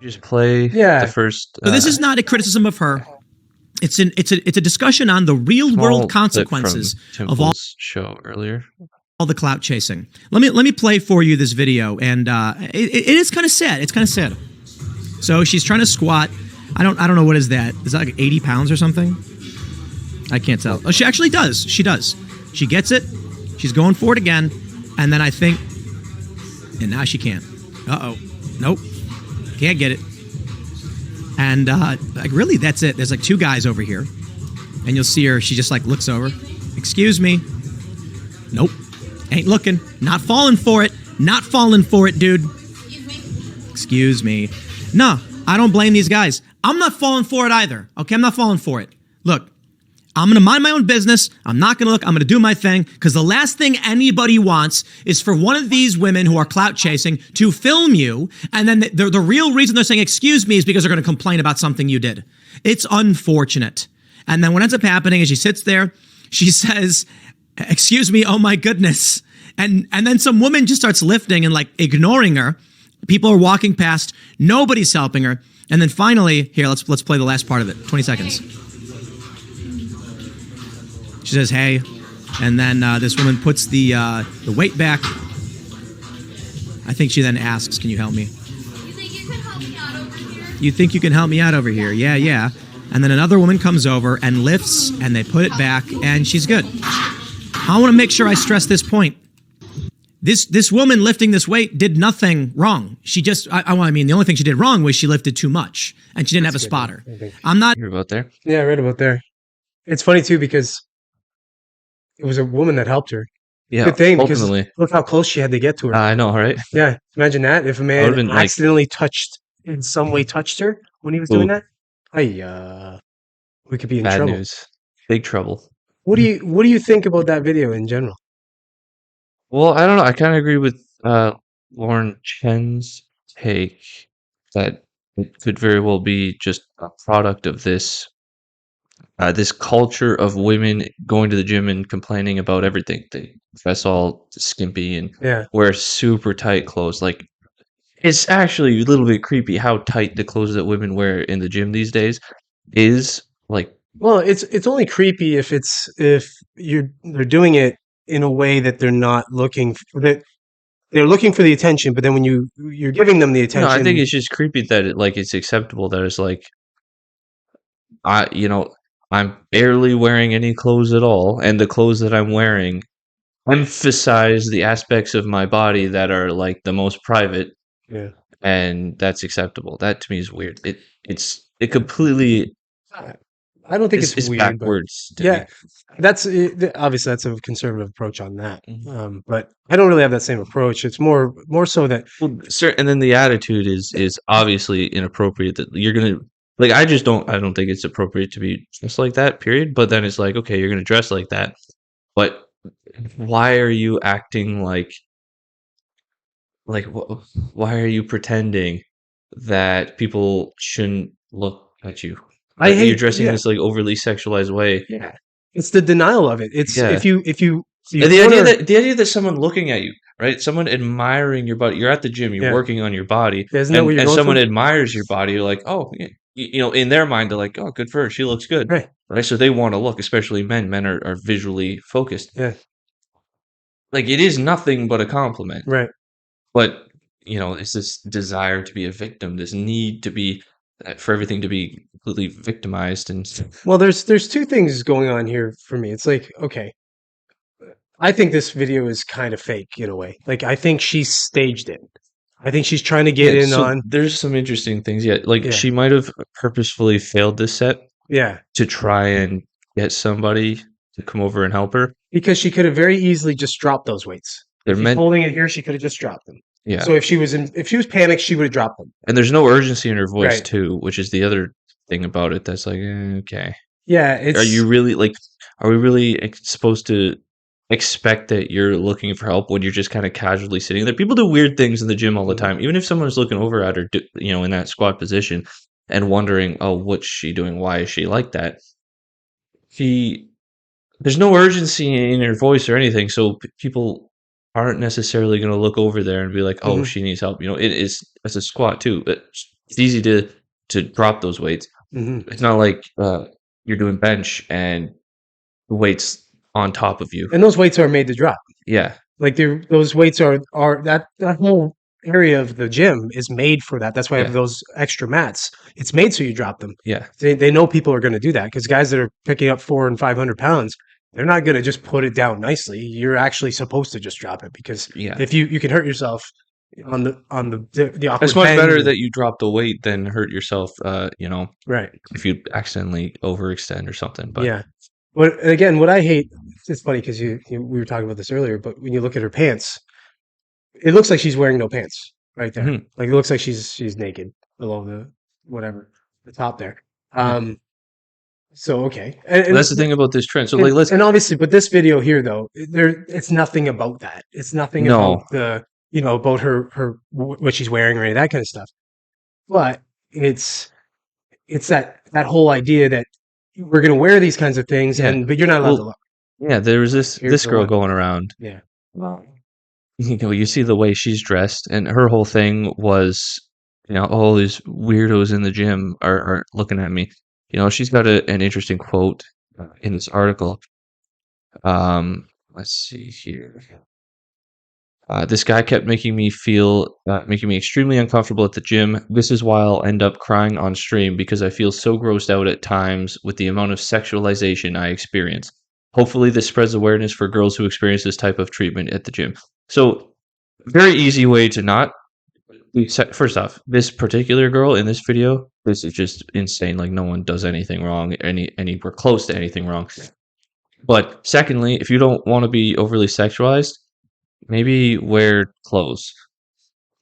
Just play Yeah. the first. So this is not a criticism of her. It's a discussion on the real small world clip consequences from of all Temple's show earlier. the clout chasing. Let me play for you this video, and it is kind of sad. It's kind of sad. So she's trying to squat. I don't know what is that. Is that like 80 pounds or something? I can't tell. Oh, she actually does. She does. She gets it. She's going for it again, and then I think, and now she can't. Uh-oh. Nope. Can't get it. And like really, that's it. There's like two guys over here, and you'll see her. She just like looks over. Excuse me. Nope. Ain't looking. Not falling for it. Not falling for it, dude. Excuse me. No, I don't blame these guys. I'm not falling for it either. Okay, I'm not falling for it. Look, I'm going to mind my own business. I'm not going to look. I'm going to do my thing, because the last thing anybody wants is for one of these women who are clout chasing to film you, and then the real reason they're saying excuse me is because they're going to complain about something you did. It's unfortunate. And then what ends up happening is she sits there, she says, excuse me, oh my goodness. And then some woman just starts lifting and like ignoring her. People are walking past, nobody's helping her. And then finally, here, let's play the last part of it. 20 seconds. She says, hey. And then this woman puts the weight back. I think she then asks, can you help me? You think you can help me out over here? You think you can help me out over here? Yeah, yeah. And then another woman comes over and lifts, and they put it back, and she's good. I want to make sure I stress this point. This woman lifting this weight did nothing wrong. She just, I mean, the only thing she did wrong was she lifted too much, and she didn't have a spotter. I'm not. You're about there. Yeah, I read about there. It's funny too because it was a woman that helped her. Yeah, Good thing, because ultimately. look how close she had to get to her. I know, right? Yeah, imagine that if a man would've been, like- accidentally in some way touched her when he was doing that. We could be in Bad trouble. news. Big trouble. What do you think about that video in general? Well, I don't know. I kind of agree with Lauren Chen's take that it could very well be just a product of this culture of women going to the gym and complaining about everything. They dress all skimpy and Yeah. wear super tight clothes. Like, it's actually a little bit creepy how tight the clothes that women wear in the gym these days is. Like, Well, it's only creepy if they're doing it in a way that they're not looking for that. They're looking for the attention, but then when you're giving them the attention, no, I think it's just creepy that it's acceptable that it's like, I'm barely wearing any clothes at all, and the clothes that I'm wearing emphasize the aspects of my body that are like the most private, yeah. and that's acceptable. That to me is weird. It completely I don't think is it's weird, backwards. but yeah, that's obviously that's a conservative approach on that. Mhm. But I don't really have that same approach. It's more so that Well, sir, and then the attitude is obviously inappropriate. That you're gonna like. I don't think it's appropriate to be dressed like that. Period. But then it's like, okay, you're gonna dress like that, but why are you acting like why are you pretending that people shouldn't look at you? I Like, hate you're dressing yeah, this like overly sexualized way. yeah. It's the denial of it. It's Yeah. if you And the idea that someone looking at you, right? Someone admiring your body. You're at the gym. You're Yeah. working on your body, Isn't that what you're and going someone for? admires your body. You're like, oh, yeah. In their mind, they're like, oh, good for her. She looks good, Right. right? So they want to look, especially men. Men are visually focused. Yeah. Like, it is nothing but a compliment. Right. But it's this desire to be a victim, this need to be for everything to be completely victimized, and Well, there's two things going on here for me. It's like, okay, I think this video is kind of fake in a way. Like, I think she staged it. I think she's trying to get Yeah, in so on. there's some interesting things. Yeah, like Yeah. she might have purposefully failed this set Yeah. to try and get somebody to come over and help her. Because she could have very easily just dropped those weights. They're If she's meant, holding it here, she could have just dropped them. yeah. So if she was panicked, she would have dropped them. And there's no urgency in her voice Right. too, which is the other thing about it. That's like, okay, Yeah, it's are you really like? Are we really supposed to expect that you're looking for help when you're just kind of casually sitting there? People do weird things in the gym all the time. Even if someone's looking over at her, in that squat position and wondering, oh, what's she doing? Why is she like that? There's no urgency in her voice or anything, so people aren't necessarily going to look over there and be like, oh, Mhm. she needs help. It's a squat too. But It's easy to drop those weights. Mhm. It's not like you're doing bench and the weights on top of you. And those weights are made to drop. Yeah, Like those weights are that whole area of the gym is made for that. That's why I have Yeah. those extra mats. It's made so you drop them. yeah, They know people are going to do that because guys that are picking up 400 and 500 pounds, they're not going to just put it down nicely. You're actually supposed to just drop it because yeah. if you can hurt yourself on the awkward It's much bend better and- that you drop the weight than hurt yourself. right. If you accidentally overextend or something. But Yeah. But again, what I hate, it's funny because we were talking about this earlier, but when you look at her pants, it looks like she's wearing no pants right there. Mhm. Like it looks like she's naked below the whatever the top there. So okay, and that's the thing about this trend. So like, let's and obviously, but this video here though, it's nothing about that. It's nothing No. about the about her what she's wearing or any of that kind of stuff. But it's that whole idea that we're going to wear these kinds of things, Yeah. but you're not allowed Well, to look. yeah. There was this Here's the girl one. going around. Yeah. You see the way she's dressed, and her whole thing was, all these weirdos in the gym are looking at me. She's got an interesting quote in this article. Let's see here. This guy kept making me extremely uncomfortable at the gym. This is why I'll end up crying on stream because I feel so grossed out at times with the amount of sexualization I experience. Hopefully this spreads awareness for girls who experience this type of treatment at the gym. So, very easy way to not. First off, this particular girl in this video, this is just insane. Like, no one does anything wrong, anywhere close to anything wrong. But secondly, if you don't want to be overly sexualized, maybe wear clothes.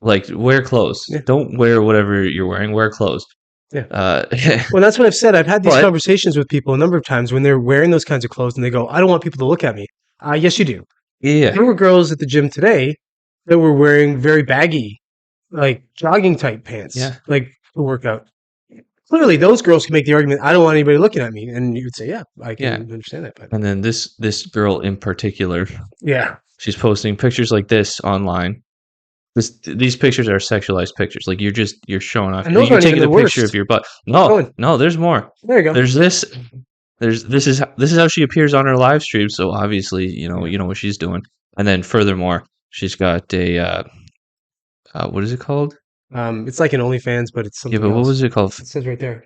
Like, wear clothes. Yeah. Don't wear whatever you're wearing. Wear clothes. Yeah. Yeah. Well, that's what I've said. I've had these But- conversations with people a number of times when they're wearing those kinds of clothes and they go, I don't want people to look at me. Yes, you do. There were girls at the gym today that were wearing very baggy, like jogging type pants, Yeah. like to work out. Clearly, those girls can make the argument, I don't want anybody looking at me. And you would say, yeah, I can understand that. But And then this girl in particular, yeah. she's posting pictures like this online. These pictures are sexualized pictures. Like, you're showing off. And those You're aren't even taking a the picture worst. of your butt. going. No, there's more. There you go. There's this. This is how she appears on her live stream. So obviously, you know what she's doing. And then furthermore, she's got a what is it called? It's like an OnlyFans, but it's something Yeah, but what else. was it called? It says right there.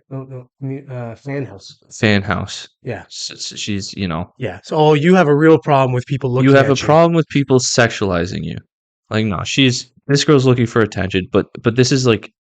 Fan house. Fan house. Yeah. So she's Yeah. So you have a real problem with people looking you have at a problem with people sexualizing you. Like, no, this girl's looking for attention, but this is like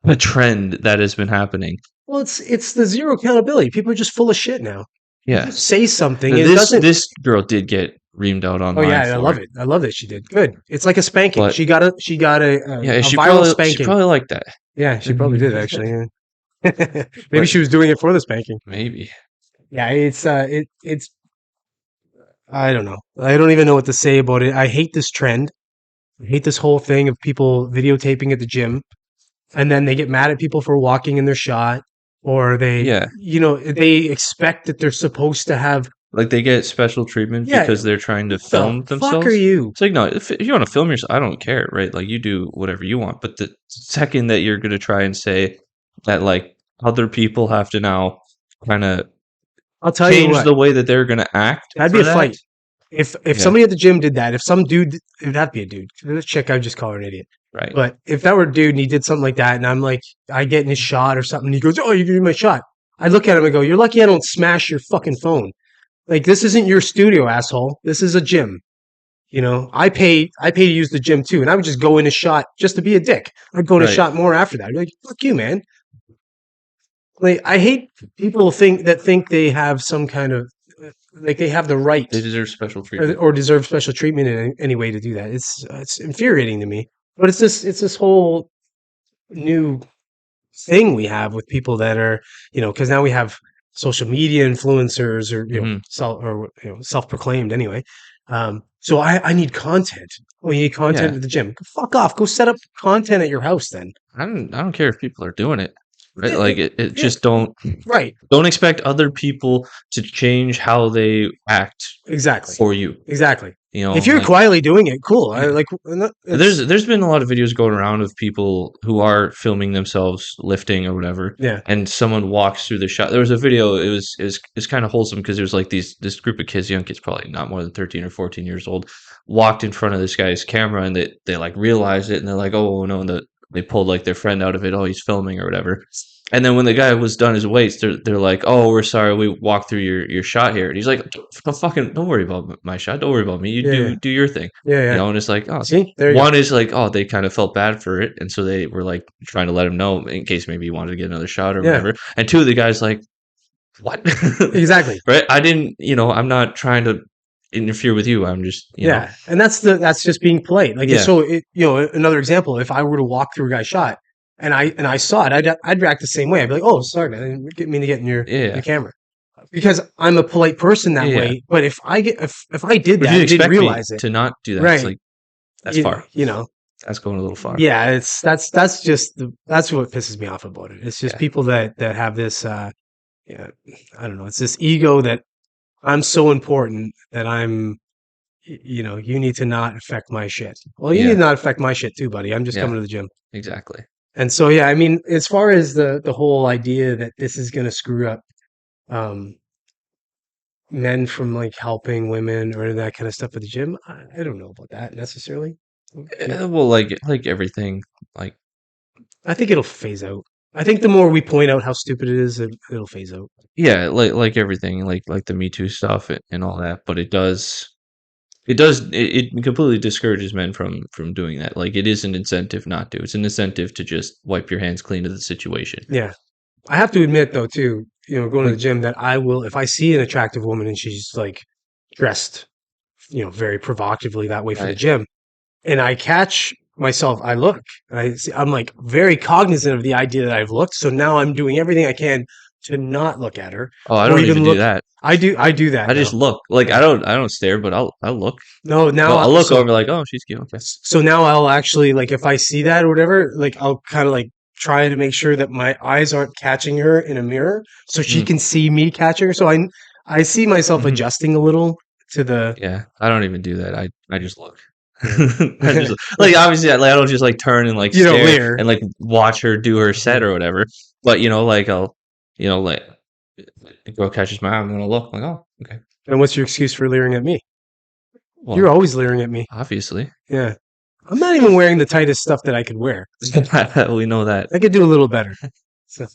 a trend that has been happening. Well, it's the zero accountability. People are just full of shit now. Yeah. Just say something. Now, It doesn't. this girl did get reamed out Oh online. yeah, I love it. I love that she did. Good. It's like a spanking. But- she got a Yeah, a she viral probably spanking. liked that. Yeah, she probably did actually. Yeah. Maybe she was doing it for the spanking. Maybe. Yeah, it's I don't know. I don't even know what to say about it. I hate this trend. I hate this whole thing of people videotaping at the gym, and then they get mad at people for walking in their shot, or they, Yeah. they expect that they're supposed to have. Like, they get special treatment Yeah. because they're trying to film the themselves. fuck are you? It's like, no, if you want to film yourself, I don't care, right? Like, you do whatever you want. But the second that you're going to try and say that, like, other people have to now kind of I'll tell you change what. the way that they're going to act. That'd be for a that, fight. If Yeah. somebody at the gym did that, if some dude, that'd be a dude. This chick, I'd just call her an idiot. Right. But if that were a dude and he did something like that, and I'm like, I get in his shot or something, and he goes, "Oh, you're giving me my shot." I look at him and go, "You're lucky I don't smash your fucking phone. Like, this isn't your studio, asshole. This is a gym. I pay to use the gym too, and I would just go in a shot just to be a dick. I'd go in a Right. shot more after that. I'd be like, fuck you, man. Like, I hate people think they have some kind of like they have the right They deserve special treatment. or deserve special treatment in any way to do that. It's infuriating to me. But it's this whole new thing we have with people that are, because now we have social media influencers or self-proclaimed anyway. So I need content. Oh, you need content Yeah. at the gym. Fuck off. Go set up content at your house then. I don't care if people are doing it. Right? Yeah, Like, it just don't expect other people to change how they act Exactly. for you. Exactly. If you're like, quietly doing it, cool. I yeah. like. There's been a lot of videos going around of people who are filming themselves lifting or whatever, Yeah. and someone walks through the shot. There was a video. It was kind of wholesome because it was like this group of kids, young kids, probably not more than 13 or 14 years old, walked in front of this guy's camera, and they like realized it, and they're like, oh no, and they pulled like their friend out of it. Oh, he's filming or whatever. And then when the guy was done his weights, they're like, "Oh, we're sorry, we walked through your shot here." And he's like, don't worry about my shot. Don't worry about me. You Yeah. do your thing." Yeah. And it's like, oh, See, there you go. one is like, oh, they kind of felt bad for it, and so they were like trying to let him know in case maybe he wanted to get another shot or Yeah. whatever. And two of the guys like, what? Exactly. Right? I didn't, I'm not trying to interfere with you. I'm just, Yeah, and that's just being polite. Like, Yeah. so another example. If I were to walk through a guy's shot and I saw it, I'd react the same way. I'd be like, "Oh, sorry, man, I didn't mean to get in your Yeah. camera," because I'm a polite person that Yeah. way. But if I did But that, if you and didn't expect me realize it, to not do that, right? it's like that's you, far. you know, That's going a little far. yeah, that's that's what pisses me off about it. It's just Yeah. people that have this, yeah, I don't know. It's this ego that I'm so important that you need to not affect my shit. Well, you Yeah. need to not affect my shit too, buddy. I'm just Yeah. coming to the gym. Exactly. And so, yeah, I mean, as far as the whole idea that this is going to screw up men from like helping women or that kind of stuff at the gym, I don't know about that necessarily. Well, like everything, like I think it'll phase out. I think the more we point out how stupid it is, it'll phase out. yeah, like everything, like the Me Too stuff and all that. But it completely discourages men from doing that. Like it is an incentive not to. It's an incentive to just wipe your hands clean of the situation. Yeah. I have to admit though, too, going to the gym, that I will, if I see an attractive woman and she's like dressed, very provocatively that way for the Right. gym, and I catch myself, I look, and I'm like very cognizant of the idea that I've looked. So now I'm doing everything I can to not look at her. Oh, I or don't even do look. that. I do that. I just now. look. Like I don't stare, but I'll look. No, now I'll look so, over and be like, oh, she's cute. Okay. so now I'll actually, like, if I see that or whatever, like I'll kind of like try to make sure that my eyes aren't catching her in a mirror so she can see me catching her. So I see myself Mhm. adjusting a little to the. Yeah, I don't even do that. I just look. I just like obviously I don't just like turn and like You don't stare leer. and like watch her do her set or whatever. But like I'll like the girl catches my eye, I'm gonna look like, oh, okay. And what's your excuse for leering at me? Well, You're always leering at me. obviously. Yeah. I'm not even wearing the tightest stuff that I could wear. We know that. I could do a little better. So,